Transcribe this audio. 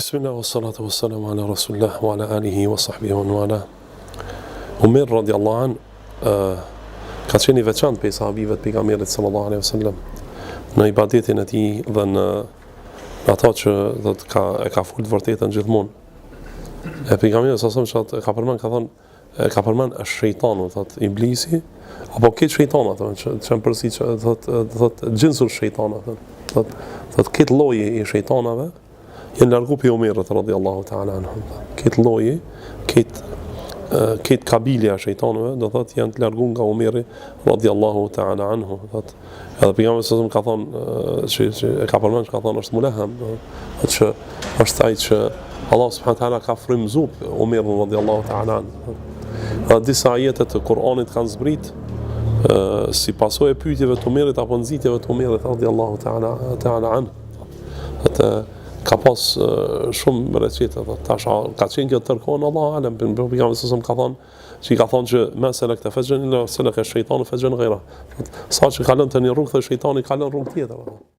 Bismillah, wassalatu wassalamu ala rasulillah wa ala alihi wa sahbihi wa wala. Umar radiallahu an ka qenë i veçantë pe sahabive të pejgamberit sallallahu alaihi wasallam në ibadetin e tij dhe në ato që do të ka fol vërtetën gjithmonë. E pejgamberi sallallahu alaihi wasallam ka përmend, ka thonë, ka përmend shejtanu, thot iblisi apo këtë shejtana, thonë që përsi që thot gjinsul shejtana, thot këtë lloji i shejtanave janë largu për Omerit radiallahu ta'ala anhu. Këtë lloji, këtë kabilia shejtanëve, do thot janë të largu nga Omeri radiallahu ta'ala anhu. Edhe pejgamberi sallallahu ka thonë, që e ka përmend, ka thonë është mulaham, që është ai që Allah subhanahu wa ta'ala ka frymzuar Omerin radiallahu ta'ala anhu. Dhe disa ajete të Kur'anit kanë zbrit si pasojë e pyetjeve të Omerit apo nxitjeve të Omerit radiallahu ta'ala anhu. Ka pas shumë recite, tash ka qenë kjo tërkohën Allah alem, pejgamberi sallallahu ka thonë, që i ka thonë që ma selekte fajran illa seleka shejtanu fajran ghayra. Sa që kalon të një rrugë, shejtani kalon rrugë tjetër.